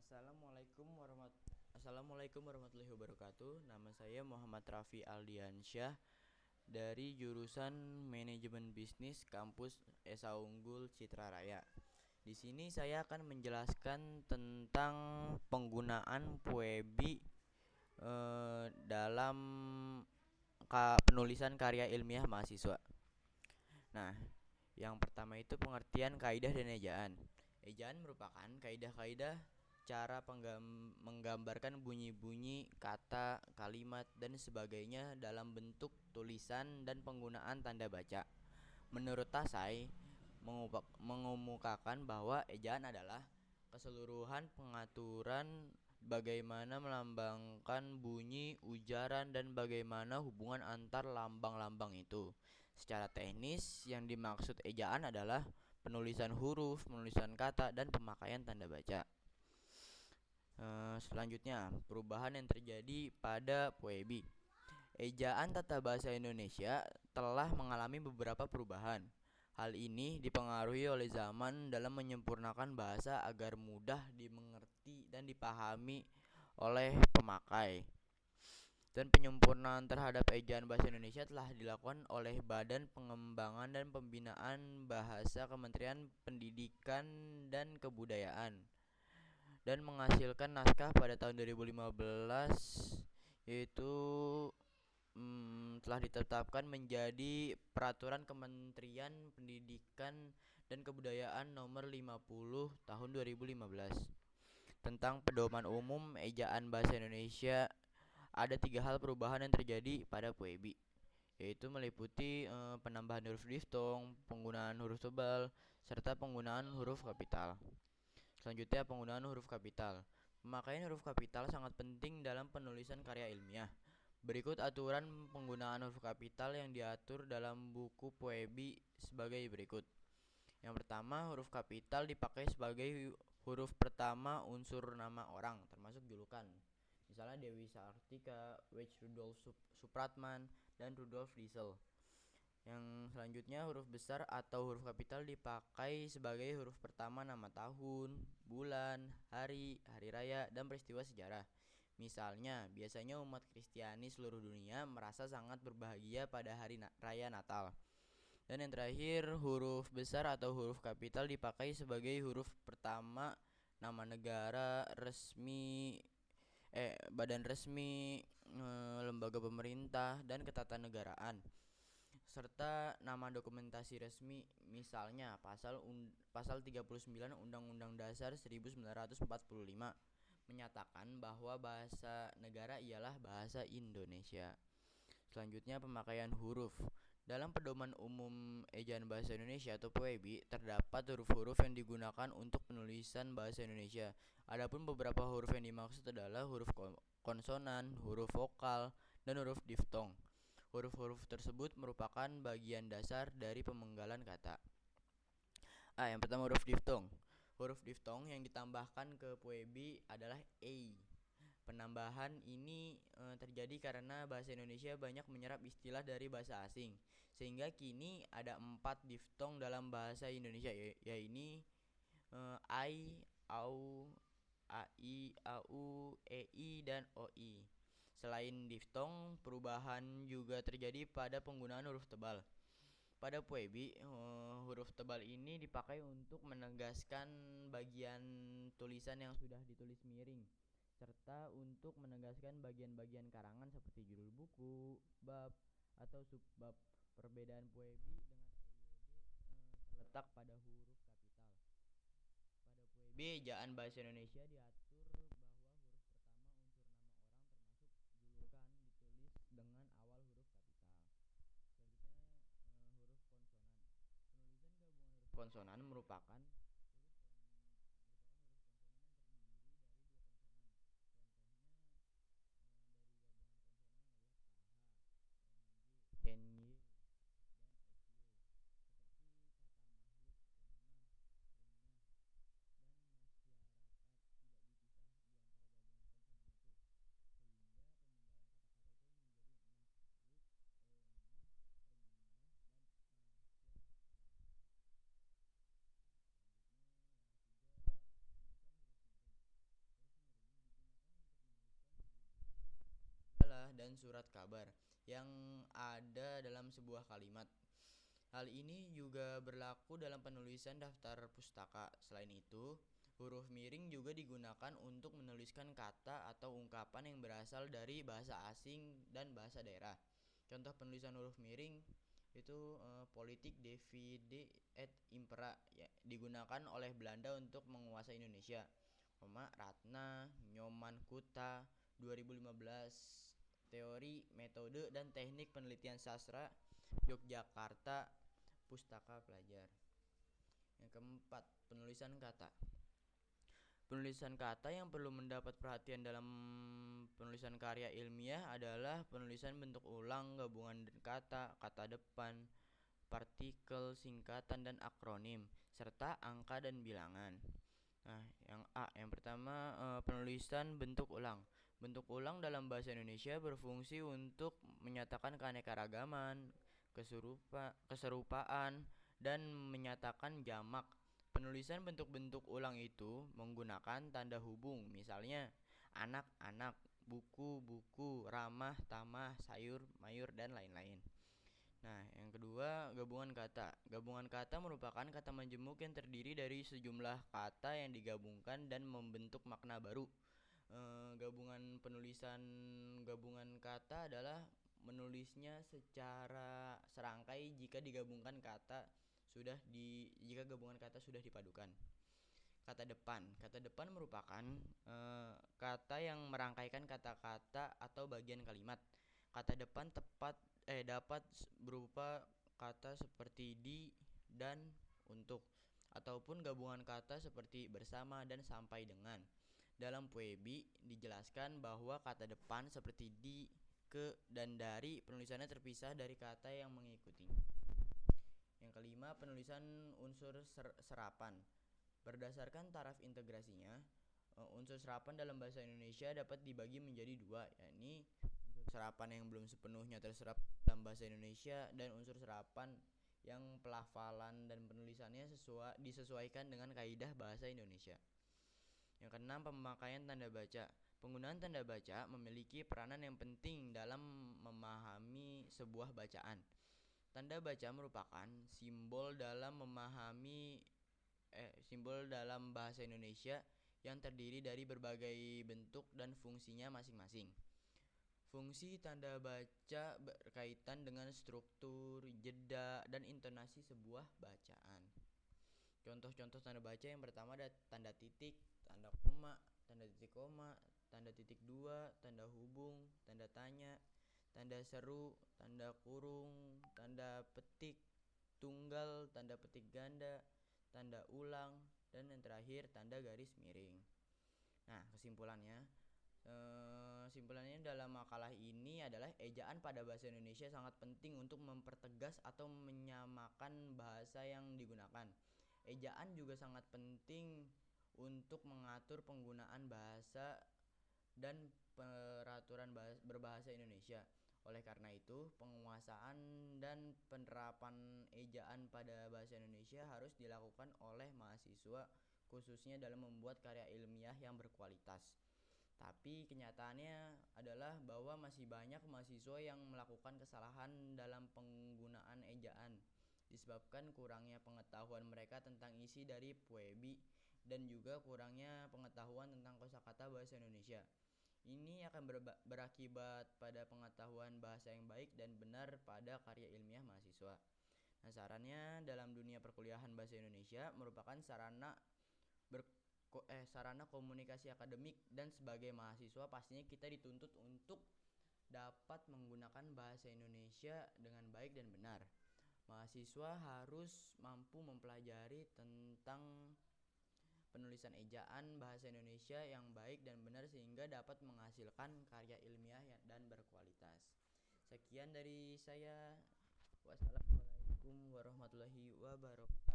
Assalamualaikum warahmatullahi wabarakatuh. Nama saya Muhammad Rafi Aldiansyah dari jurusan Manajemen Bisnis Kampus Esa Unggul Citra Raya. Di sini saya akan menjelaskan tentang penggunaan Puebi dalam penulisan karya ilmiah mahasiswa. Nah, yang pertama itu pengertian kaidah dan ejaan. Ejaan merupakan kaidah-kaidah cara menggambarkan bunyi-bunyi, kata, kalimat, dan sebagainya dalam bentuk tulisan dan penggunaan tanda baca. Menurut Tasai, mengemukakan bahwa ejaan adalah keseluruhan pengaturan bagaimana melambangkan bunyi, ujaran, dan bagaimana hubungan antar lambang-lambang itu. Secara teknis, yang dimaksud ejaan adalah penulisan huruf, penulisan kata, dan pemakaian tanda baca. Selanjutnya, perubahan yang terjadi pada Puebi. Ejaan tata bahasa Indonesia telah mengalami beberapa perubahan. Hal ini dipengaruhi oleh zaman dalam menyempurnakan bahasa agar mudah dimengerti dan dipahami oleh pemakai. Dan penyempurnaan terhadap ejaan bahasa Indonesia telah dilakukan oleh Badan Pengembangan dan Pembinaan Bahasa Kementerian Pendidikan dan Kebudayaan dan menghasilkan naskah pada tahun 2015, yaitu telah ditetapkan menjadi Peraturan Kementerian Pendidikan dan Kebudayaan Nomor 50 Tahun 2015 tentang pedoman umum ejaan bahasa Indonesia. Ada 3 hal perubahan yang terjadi pada Puebi, yaitu meliputi penambahan huruf diftong, penggunaan huruf tebal, serta penggunaan huruf kapital. Selanjutnya, penggunaan huruf kapital. Pemakaian huruf kapital sangat penting dalam penulisan karya ilmiah. Berikut aturan penggunaan huruf kapital yang diatur dalam buku Puebi sebagai berikut. Yang pertama, huruf kapital dipakai sebagai huruf pertama unsur nama orang, termasuk julukan. Misalnya Dewi Sartika, W.H. Rudolf Supratman, dan Rudolf Diesel. Yang selanjutnya, huruf besar atau huruf kapital dipakai sebagai huruf pertama nama tahun, bulan, hari, hari raya, dan peristiwa sejarah. Misalnya, biasanya umat Kristiani seluruh dunia merasa sangat berbahagia pada hari raya Natal. Dan yang terakhir, huruf besar atau huruf kapital dipakai sebagai huruf pertama nama negara, badan resmi, lembaga pemerintah, dan ketatanegaraan, serta nama dokumentasi resmi. Misalnya pasal 39 Undang-Undang Dasar 1945 menyatakan bahwa bahasa negara ialah bahasa Indonesia. Selanjutnya, pemakaian huruf. Dalam Pedoman Umum Ejaan Bahasa Indonesia atau Puebi, terdapat huruf-huruf yang digunakan untuk penulisan bahasa Indonesia. Adapun beberapa huruf yang dimaksud adalah huruf konsonan, huruf vokal, dan huruf diftong. Huruf-huruf tersebut merupakan bagian dasar dari pemenggalan kata. Yang pertama, huruf diftong. Huruf diftong yang ditambahkan ke Puebi adalah e. Penambahan ini terjadi karena bahasa Indonesia banyak menyerap istilah dari bahasa asing, sehingga kini ada 4 diftong dalam bahasa Indonesia, yaitu ai, au, ai, au, ei, dan oi. Selain diftong, perubahan juga terjadi pada penggunaan huruf tebal. Pada Puebi, huruf tebal ini dipakai untuk menegaskan bagian tulisan yang sudah ditulis miring, serta untuk menegaskan bagian-bagian karangan seperti judul buku, bab, atau subbab. Perbedaan Puebi dengan EYD terletak pada huruf kapital. Pada Puebi, ejaan bahasa Indonesia diatur bahwa huruf pertama unsur nama orang termasuk julukan ditulis dengan awal huruf kapital. Selanjutnya, huruf konsonan. Penulisan gabungan huruf konsonan merupakan huruf konsonan yang terdiri dari 2 konsonan. Contohnya dari gabungan konsonan adalah KH, NJ, NY, dan SY. Seperti kata makhluk, lemah, renyah, dan masyarakat tidak dipisah di antara gabungan konsonan itu, sehingga pemenggalan kata-kata itu menjadi makhluk, lemah, renyah, dan masyarakat. dan surat kabar yang ada dalam sebuah kalimat. Hal ini juga berlaku dalam penulisan daftar pustaka. Selain itu, huruf miring juga digunakan untuk menuliskan kata atau ungkapan yang berasal dari bahasa asing dan bahasa daerah. Contoh penulisan huruf miring itu politik divide et impera, ya, digunakan oleh Belanda untuk menguasai Indonesia. Ratna Nyoman Kuta 2015, teori, metode, dan teknik penelitian sastra Yogyakarta, Pustaka Pelajar. Yang keempat, penulisan kata. Penulisan kata yang perlu mendapat perhatian dalam penulisan karya ilmiah adalah penulisan bentuk ulang, gabungan kata, kata depan, partikel, singkatan, dan akronim, serta angka dan bilangan. Nah, yang pertama, penulisan bentuk ulang. Bentuk ulang dalam bahasa Indonesia berfungsi untuk menyatakan keanekaragaman, keserupaan, dan menyatakan jamak. Penulisan bentuk-bentuk ulang itu menggunakan tanda hubung, misalnya anak-anak, buku-buku, ramah, tamah, sayur, mayur, dan lain-lain. Nah, yang kedua, gabungan kata. Gabungan kata merupakan kata majemuk yang terdiri dari sejumlah kata yang digabungkan dan membentuk makna baru. Gabungan kata adalah menulisnya secara serangkai jika gabungan kata sudah dipadukan. Kata depan. Kata depan merupakan kata yang merangkaikan kata-kata atau bagian kalimat. Kata depan dapat berupa kata seperti di dan untuk, ataupun gabungan kata seperti bersama dan sampai dengan. Dalam Puebi dijelaskan bahwa kata depan seperti di, ke, dan dari penulisannya terpisah dari kata yang mengikutinya. Yang kelima, penulisan unsur serapan. Berdasarkan taraf integrasinya, unsur serapan dalam bahasa Indonesia dapat dibagi menjadi dua, yakni unsur serapan yang belum sepenuhnya terserap dalam bahasa Indonesia dan unsur serapan yang pelafalan dan penulisannya disesuaikan dengan kaidah bahasa Indonesia. Yang keenam, pemakaian tanda baca. Penggunaan tanda baca memiliki peranan yang penting dalam memahami sebuah bacaan. Tanda baca merupakan simbol dalam bahasa Indonesia yang terdiri dari berbagai bentuk dan fungsinya masing-masing. Fungsi tanda baca berkaitan dengan struktur, jeda, dan intonasi sebuah bacaan. Contoh-contoh tanda baca yang pertama ada tanda titik, tanda koma, tanda titik koma, tanda titik dua, tanda hubung, tanda tanya, tanda seru, tanda kurung, tanda petik tunggal, tanda petik ganda, tanda ulang, dan yang terakhir tanda garis miring. Nah, kesimpulannya dalam makalah ini adalah ejaan pada bahasa Indonesia sangat penting untuk mempertegas atau menyamakan bahasa yang digunakan. Ejaan juga sangat penting untuk mengatur penggunaan bahasa dan peraturan berbahasa Indonesia. Oleh karena itu, penguasaan dan penerapan ejaan pada bahasa Indonesia harus dilakukan oleh mahasiswa, khususnya dalam membuat karya ilmiah yang berkualitas. Tapi kenyataannya adalah bahwa masih banyak mahasiswa yang melakukan kesalahan dalam penggunaan ejaan, disebabkan kurangnya pengetahuan mereka tentang isi dari Puebi dan juga kurangnya pengetahuan tentang kosakata bahasa Indonesia. Ini akan berakibat pada pengetahuan bahasa yang baik dan benar pada karya ilmiah mahasiswa. Nah, sarannya dalam dunia perkuliahan bahasa Indonesia merupakan sarana komunikasi akademik, dan sebagai mahasiswa pastinya kita dituntut untuk dapat menggunakan bahasa Indonesia dengan baik dan benar. Mahasiswa harus mampu mempelajari tentang penulisan ejaan bahasa Indonesia yang baik dan benar sehingga dapat menghasilkan karya ilmiah dan berkualitas. Sekian dari saya. Wassalamualaikum warahmatullahi wabarakatuh.